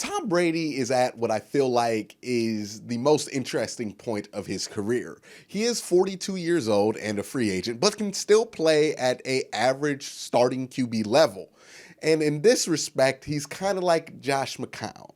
Tom Brady is at what I feel like is the most interesting point of his career. He is 42 years old and a free agent, but can still play at an average starting QB level. And in this respect, he's kind of like Josh McCown,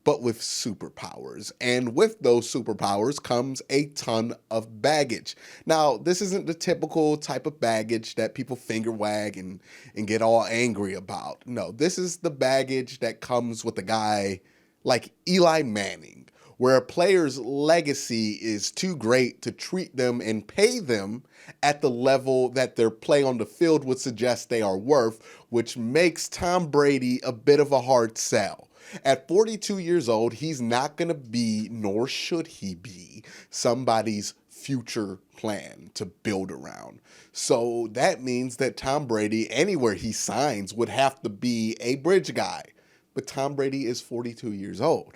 but with superpowers. And with those superpowers comes a ton of baggage. Now, this isn't the typical type of baggage that people finger wag and get all angry about. No, this is the baggage that comes with a guy like Eli Manning, where a player's legacy is too great to treat them and pay them at the level that their play on the field would suggest they are worth, which makes Tom Brady a bit of a hard sell. At 42 years old, he's not going to be, nor should he be, somebody's future plan to build around. So that means that Tom Brady, anywhere he signs, would have to be a bridge guy. But Tom Brady is 42 years old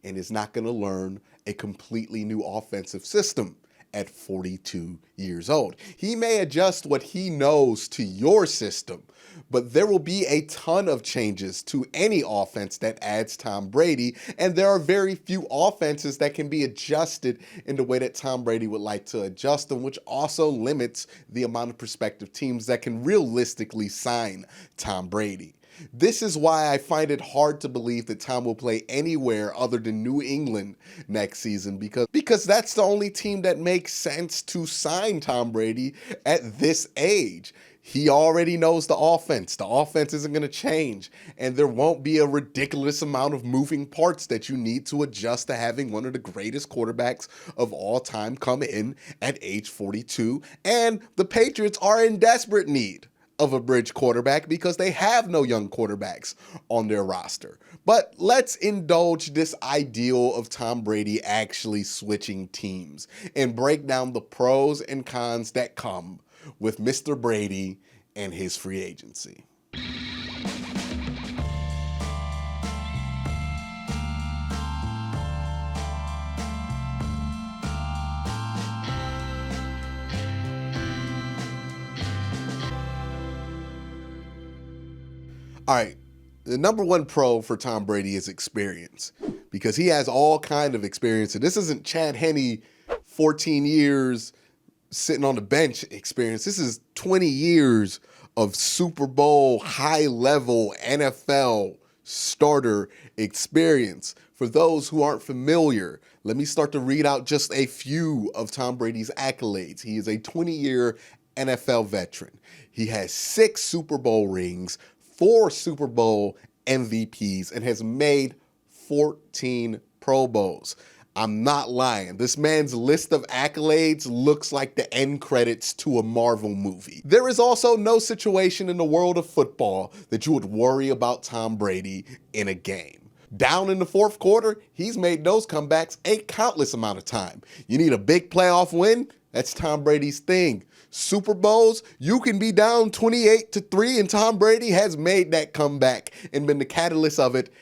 and is not going to learn a completely new offensive system at 42 years old. He may adjust what he knows to your system, but there will be a ton of changes to any offense that adds Tom Brady, and there are very few offenses that can be adjusted in the way that Tom Brady would like to adjust them, which also limits the amount of prospective teams that can realistically sign Tom Brady. This is why I find it hard to believe that Tom will play anywhere other than New England next season because that's the only team that makes sense to sign Tom Brady at this age. He already knows the offense. The offense isn't going to change, and there won't be a ridiculous amount of moving parts that you need to adjust to having one of the greatest quarterbacks of all time come in at age 42, and the Patriots are in desperate need of a bridge quarterback because they have no young quarterbacks on their roster. But let's indulge this ideal of Tom Brady actually switching teams and break down the pros and cons that come with Mr. Brady and his free agency. All right, the number one pro for Tom Brady is experience because he has all kind of experience. And this isn't Chad Henne 14 years sitting on the bench experience. This is 20 years of Super Bowl high-level NFL starter experience. For those who aren't familiar, let me start to read out just a few of Tom Brady's accolades. He is a 20-year NFL veteran. He has 6 Super Bowl rings, 4 Super Bowl MVPs, and has made 14 Pro Bowls. I'm not lying. This man's list of accolades looks like the end credits to a Marvel movie. There is also no situation in the world of football that you would worry about Tom Brady in a game. Down in the fourth quarter, he's made those comebacks a countless amount of time. You need a big playoff win? That's Tom Brady's thing. Super Bowls, you can be down 28-3, and Tom Brady has made that comeback and been the catalyst of it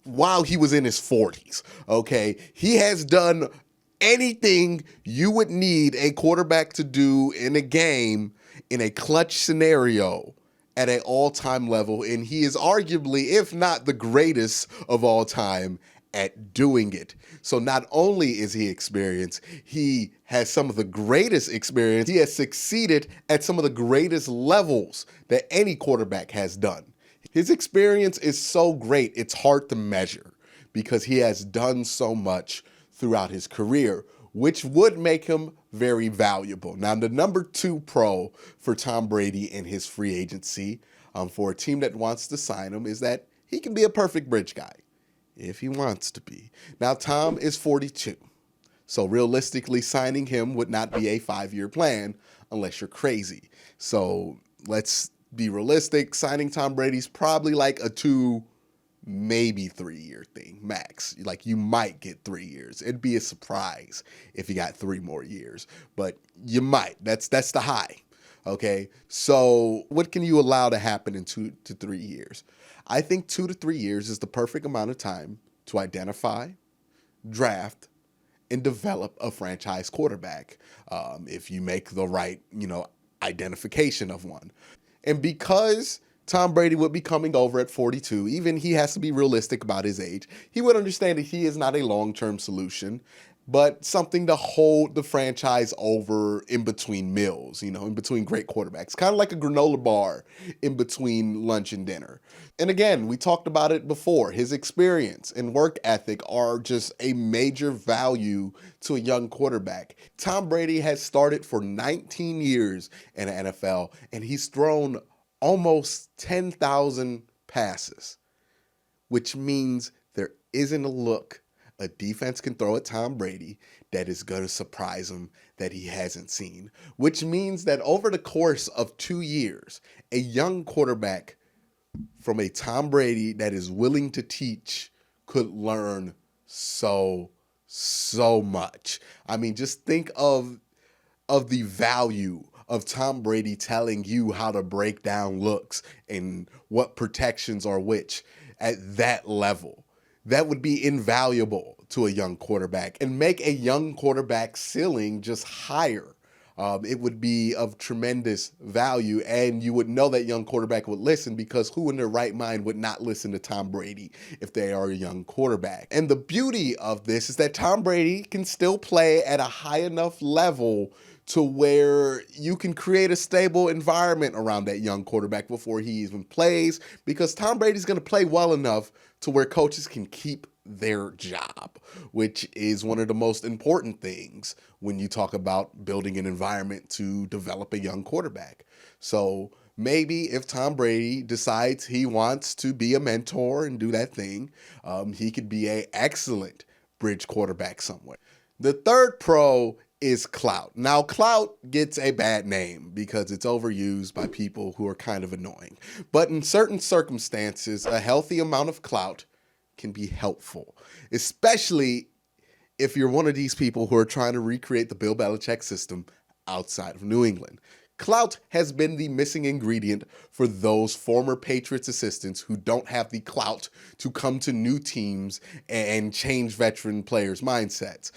while he was in his 40s, okay? He has done anything you would need a quarterback to do in a game in a clutch scenario at an all-time level, and he is arguably, if not the greatest of all time, at doing it. So not only is he experienced, he has some of the greatest experience. He has succeeded at some of the greatest levels that any quarterback has done. His experience is so great, it's hard to measure because he has done so much throughout his career, which would make him very valuable. Now, the number 2 pro for Tom Brady in his free agency for a team that wants to sign him is that he can be a perfect bridge guy if he wants to be. Now, Tom is 42, so realistically signing him would not be a 5-year plan unless you're crazy. So let's be realistic. Signing Tom Brady's probably like a 2, maybe 3-year thing, max. Like, you might get 3 years. It'd be a surprise if you got 3 more years, but you might. That's the high. Okay, so what can you allow to happen in 2 to 3 years? I think 2 to 3 years is the perfect amount of time to identify, draft, and develop a franchise quarterback if you make the right, identification of one. And because Tom Brady would be coming over at 42. Even he has to be realistic about his age. He would understand that he is not a long-term solution, but something to hold the franchise over in between meals, in between great quarterbacks. Kind of like a granola bar in between lunch and dinner. And again, we talked about it before. His experience and work ethic are just a major value to a young quarterback. Tom Brady has started for 19 years in the NFL, and he's thrown almost 10,000 passes, which means there isn't a look a defense can throw at Tom Brady that is going to surprise him that he hasn't seen, which means that over the course of 2 years, a young quarterback from a Tom Brady that is willing to teach could learn so much. I mean, just think of the value of Tom Brady telling you how to break down looks and what protections are which at that level. That would be invaluable to a young quarterback and make a young quarterback ceiling just higher. It would be of tremendous value, and you would know that young quarterback would listen, because who in their right mind would not listen to Tom Brady if they are a young quarterback? And the beauty of this is that Tom Brady can still play at a high enough level to where you can create a stable environment around that young quarterback before he even plays, because Tom Brady's going to play well enough to where coaches can keep their job, which is one of the most important things when you talk about building an environment to develop a young quarterback. So maybe if Tom Brady decides he wants to be a mentor and do that thing, he could be an excellent bridge quarterback somewhere. The third pro is clout. Now, clout gets a bad name because it's overused by people who are kind of annoying. But in certain circumstances, a healthy amount of clout can be helpful, especially if you're one of these people who are trying to recreate the Bill Belichick system outside of New England. Clout has been the missing ingredient for those former Patriots assistants who don't have the clout to come to new teams and change veteran players' mindsets.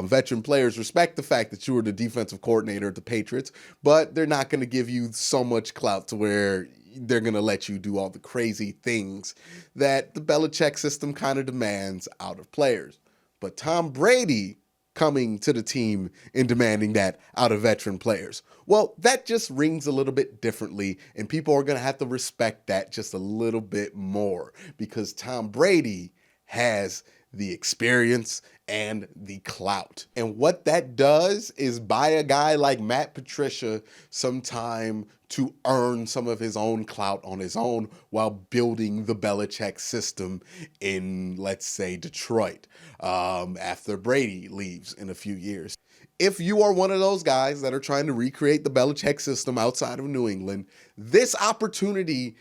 Veteran players respect the fact that you were the defensive coordinator at the Patriots, but they're not going to give you so much clout to where they're going to let you do all the crazy things that the Belichick system kind of demands out of players. But Tom Brady coming to the team and demanding that out of veteran players, well, that just rings a little bit differently, and people are going to have to respect that just a little bit more, because Tom Brady has the experience and the clout. And what that does is buy a guy like Matt Patricia some time to earn some of his own clout on his own while building the Belichick system in, let's say, Detroit, after Brady leaves in a few years. If you are one of those guys that are trying to recreate the Belichick system outside of New England, this opportunity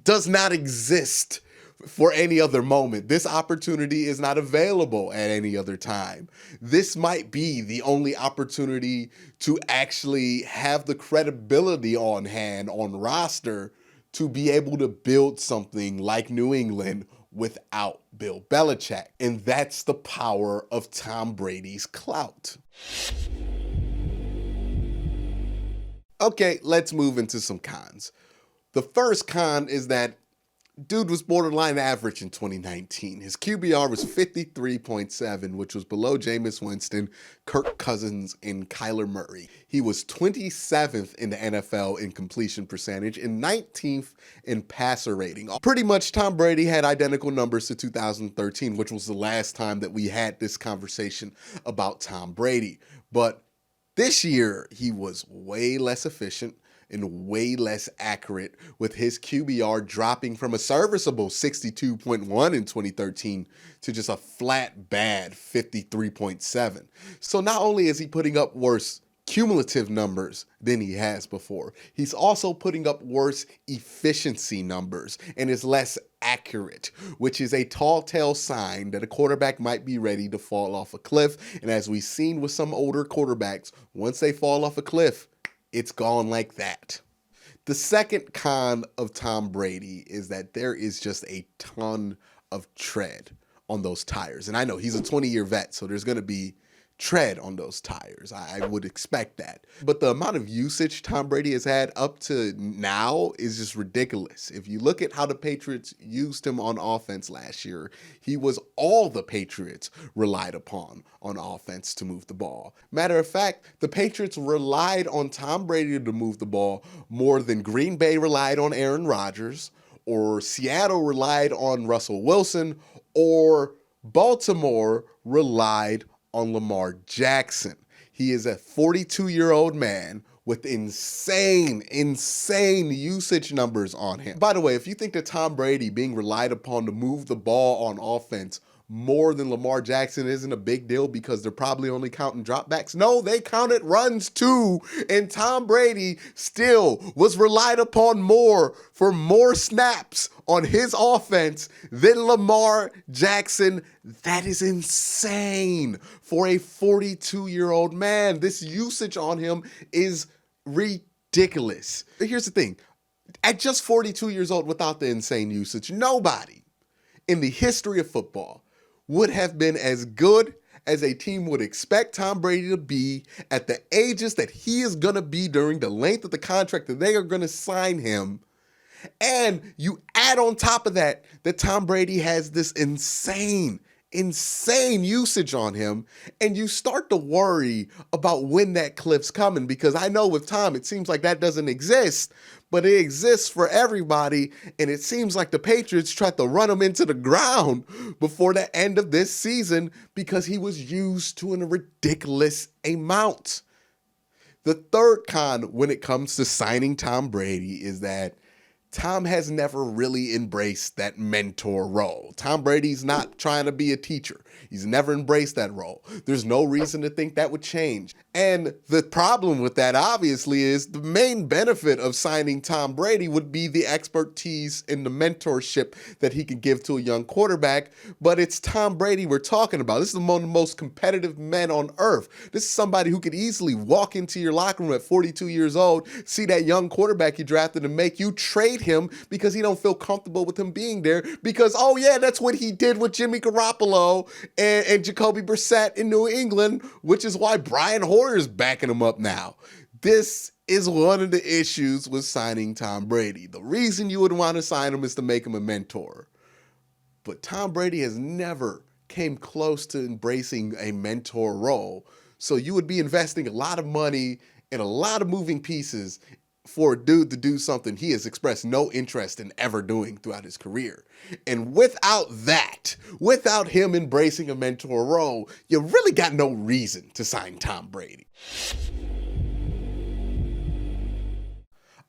does not exist for any other moment. This opportunity is not available at any other time. This might be the only opportunity to actually have the credibility on hand, on roster, to be able to build something like New England without Bill Belichick. And that's the power of Tom Brady's clout. Okay, let's move into some cons. The first con is that dude was borderline average in 2019. His QBR was 53.7, which was below Jameis Winston, Kirk Cousins, and Kyler Murray. He was 27th in the NFL in completion percentage and 19th in passer rating. Pretty much Tom Brady had identical numbers to 2013, which was the last time that we had this conversation about Tom Brady. But this year, he was way less efficient and way less accurate, with his QBR dropping from a serviceable 62.1 in 2013 to just a flat bad 53.7. So not only is he putting up worse cumulative numbers than he has before, he's also putting up worse efficiency numbers and is less accurate, which is a tall tale sign that a quarterback might be ready to fall off a cliff. And as we've seen with some older quarterbacks, once they fall off a cliff, it's gone like that. The second con of Tom Brady is that there is just a ton of tread on those tires. And I know he's a 20-year vet, so there's going to be tread on those tires. I would expect that. But the amount of usage Tom Brady has had up to now is just ridiculous. If you look at how the Patriots used him on offense last year, he was all the Patriots relied upon on offense to move the ball. Matter of fact, the Patriots relied on Tom Brady to move the ball more than Green Bay relied on Aaron Rodgers, or Seattle relied on Russell Wilson, or Baltimore relied on Lamar Jackson. He is a 42-year-old man with insane usage numbers on him. By the way, if you think that Tom Brady being relied upon to move the ball on offense more than Lamar Jackson isn't a big deal because they're probably only counting dropbacks. No, they counted runs too. And Tom Brady still was relied upon more for more snaps on his offense than Lamar Jackson. That is insane for a 42-year-old man. This usage on him is ridiculous. Here's the thing. At just 42 years old without the insane usage, nobody in the history of football would have been as good as a team would expect Tom Brady to be at the ages that he is going to be during the length of the contract that they are going to sign him. And you add on top of that Tom Brady has this insane usage on him, and you start to worry about when that cliff's coming, because I know with Tom, it seems like that doesn't exist, but it exists for everybody, and it seems like the Patriots tried to run him into the ground before the end of this season because he was used to a ridiculous amount. The third con when it comes to signing Tom Brady is that Tom has never really embraced that mentor role. Tom Brady's not trying to be a teacher. He's never embraced that role. There's no reason to think that would change. And the problem with that, obviously, is the main benefit of signing Tom Brady would be the expertise and the mentorship that he could give to a young quarterback. But it's Tom Brady we're talking about. This is one of the most competitive men on earth. This is somebody who could easily walk into your locker room at 42 years old, see that young quarterback you drafted and make you trade him because he don't feel comfortable with him being there because, oh yeah, that's what he did with Jimmy Garoppolo and Jacoby Brissett in New England, which is why Brian Hoyer's backing him up now. This is one of the issues with signing Tom Brady. The reason you would want to sign him is to make him a mentor. But Tom Brady has never came close to embracing a mentor role. So you would be investing a lot of money and a lot of moving pieces for a dude to do something he has expressed no interest in ever doing throughout his career. And without that, without him embracing a mentor role, you really got no reason to sign Tom Brady.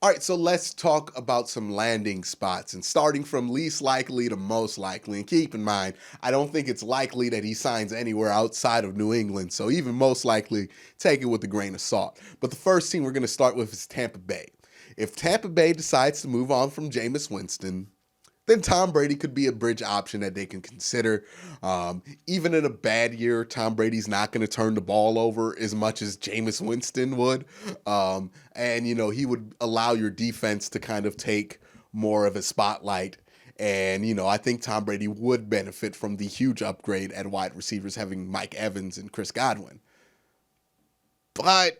All right, so let's talk about some landing spots, and starting from least likely to most likely. And keep in mind, I don't think it's likely that he signs anywhere outside of New England, so even most likely, take it with a grain of salt. But the first team we're going to start with is Tampa Bay. If Tampa Bay decides to move on from Jameis Winston, then Tom Brady could be a bridge option that they can consider. Even in a bad year, Tom Brady's not going to turn the ball over as much as Jameis Winston would. And, you know, he would allow your defense to kind of take more of a spotlight. And, you know, I think Tom Brady would benefit from the huge upgrade at wide receivers, having Mike Evans and Chris Godwin. But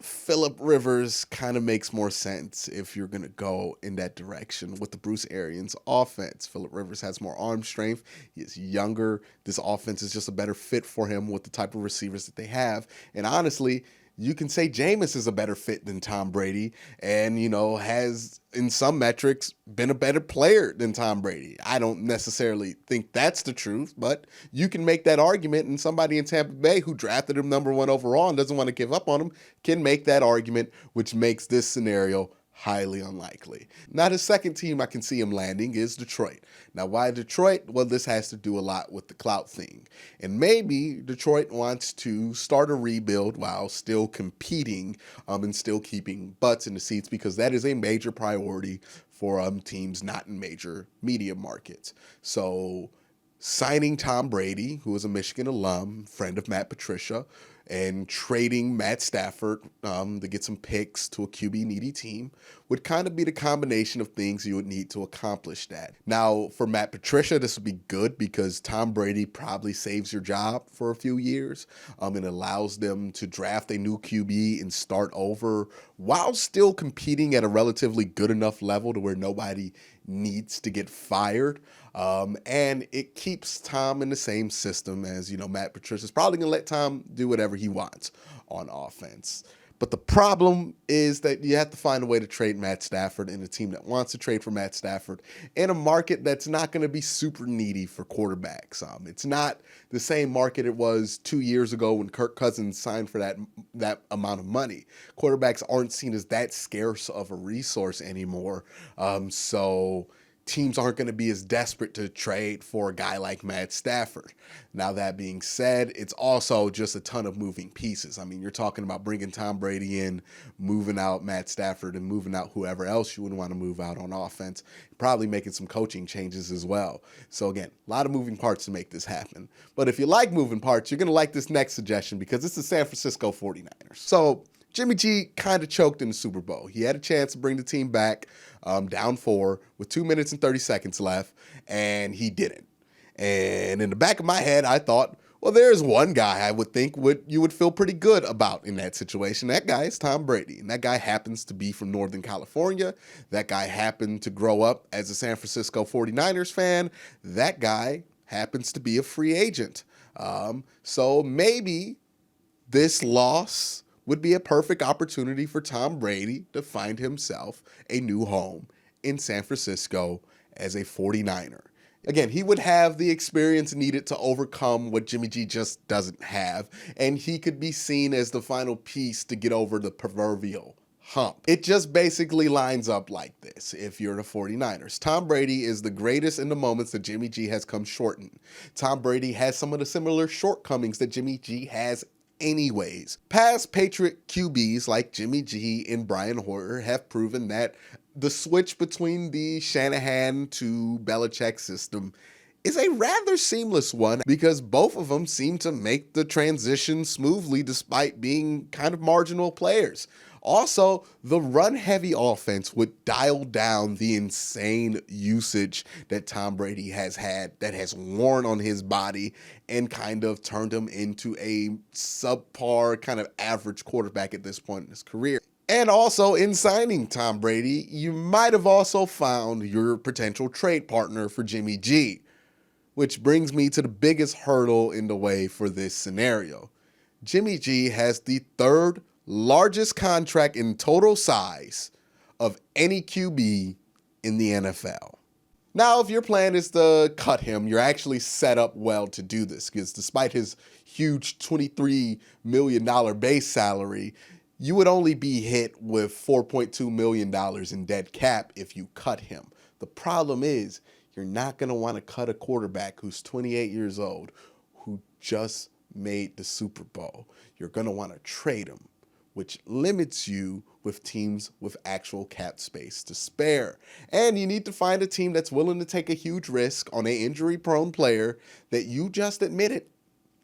Phillip Rivers kind of makes more sense if you're going to go in that direction with the Bruce Arians offense. Phillip Rivers has more arm strength. He is younger. This offense is just a better fit for him with the type of receivers that they have. And honestly, you can say Jameis is a better fit than Tom Brady and, you know, has in some metrics been a better player than Tom Brady. I don't necessarily think that's the truth, but you can make that argument, and somebody in Tampa Bay who drafted him number 1 overall and doesn't want to give up on him can make that argument, which makes this scenario highly unlikely. Now, the second team I can see him landing is Detroit. Now, why Detroit? Well, this has to do a lot with the clout thing. And maybe Detroit wants to start a rebuild while still competing and still keeping butts in the seats, because that is a major priority for teams not in major media markets. So signing Tom Brady, who is a Michigan alum, friend of Matt Patricia, and trading Matt Stafford to get some picks to a QB needy team would kind of be the combination of things you would need to accomplish that. Now, for Matt Patricia, this would be good because Tom Brady probably saves your job for a few years and allows them to draft a new QB and start over while still competing at a relatively good enough level to where nobody needs to get fired. And it keeps Tom in the same system as, Matt Patricia's probably going to let Tom do whatever he wants on offense. But the problem is that you have to find a way to trade Matt Stafford in a team that wants to trade for Matt Stafford in a market that's not going to be super needy for quarterbacks. It's not the same market it was 2 years ago when Kirk Cousins signed for that amount of money. Quarterbacks aren't seen as that scarce of a resource anymore. So teams aren't going to be as desperate to trade for a guy like Matt Stafford. Now, that being said, it's also just a ton of moving pieces. I mean, you're talking about bringing Tom Brady in, moving out Matt Stafford, and moving out whoever else you would want to move out on offense, probably making some coaching changes as well. So again, a lot of moving parts to make this happen. But if you like moving parts, you're going to like this next suggestion because it's the San Francisco 49ers. So Jimmy G kind of choked in the Super Bowl. He had a chance to bring the team back down 4 with 2 minutes and 30 seconds left, and he didn't. And in the back of my head, I thought, well, there's one guy I would think you would feel pretty good about in that situation. That guy is Tom Brady, and that guy happens to be from Northern California. That guy happened to grow up as a San Francisco 49ers fan. That guy happens to be a free agent. So maybe this loss would be a perfect opportunity for Tom Brady to find himself a new home in San Francisco as a 49er. Again, he would have the experience needed to overcome what Jimmy G just doesn't have, and he could be seen as the final piece to get over the proverbial hump. It just basically lines up like this if you're the 49ers. Tom Brady is the greatest in the moments that Jimmy G has come short in. Tom Brady has some of the similar shortcomings that Jimmy G has anyways. Past Patriot QBs like Jimmy G and Brian Hoyer have proven that the switch between the Shanahan to Belichick system is a rather seamless one because both of them seem to make the transition smoothly despite being kind of marginal players. Also, the run-heavy offense would dial down the insane usage that Tom Brady has had that has worn on his body and kind of turned him into a subpar, kind of average quarterback at this point in his career. And also, in signing Tom Brady, you might have also found your potential trade partner for Jimmy G, which brings me to the biggest hurdle in the way for this scenario. Jimmy G has the third largest contract in total size of any QB in the NFL. Now, if your plan is to cut him, you're actually set up well to do this because despite his huge $23 million base salary, you would only be hit with $4.2 million in dead cap if you cut him. The problem is you're not going to want to cut a quarterback who's 28 years old, who just made the Super Bowl. You're going to want to trade him, which limits you with teams with actual cap space to spare. And you need to find a team that's willing to take a huge risk on an injury-prone player that you just admitted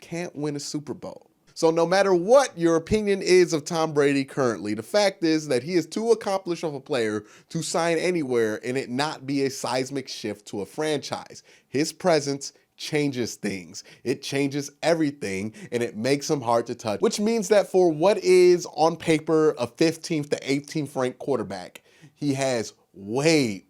can't win a Super Bowl. So no matter what your opinion is of Tom Brady currently, the fact is that he is too accomplished of a player to sign anywhere and it not be a seismic shift to a franchise. His presence changes things. It changes everything, and it makes him hard to touch, which means that for what is on paper a 15th to 18th ranked quarterback, he has way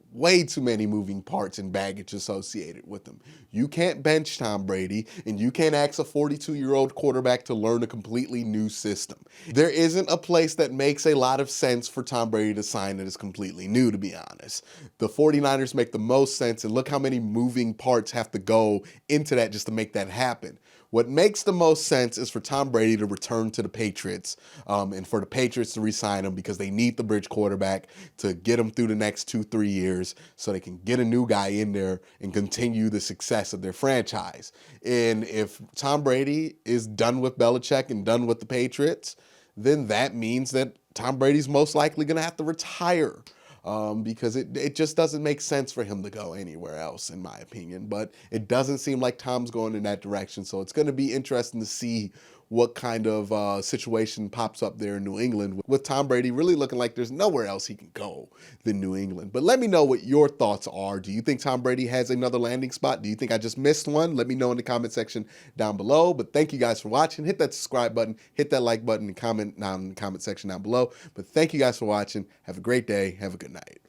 too many moving parts and baggage associated with him. You can't bench Tom Brady, and you can't ask a 42-year-old quarterback to learn a completely new system. There isn't a place that makes a lot of sense for Tom Brady to sign that is completely new, to be honest. The 49ers make the most sense, and look how many moving parts have to go into that just to make that happen. What makes the most sense is for Tom Brady to return to the Patriots and for the Patriots to re-sign him because they need the bridge quarterback to get him through the next 2-3 years so they can get a new guy in there and continue the success of their franchise. And if Tom Brady is done with Belichick and done with the Patriots, then that means that Tom Brady's most likely going to have to retire. Because it just doesn't make sense for him to go anywhere else, in my opinion. But it doesn't seem like Tom's going in that direction, so it's going to be interesting to see what kind of situation pops up there in New England with Tom Brady really looking like there's nowhere else he can go than New England. But let me know what your thoughts are. Do you think Tom Brady has another landing spot? Do you think I just missed one? Let me know in the comment section down below. But thank you guys for watching. Hit that subscribe button, hit that like button, and comment down in the comment section down below. But thank you guys for watching. Have a great day. Have a good night.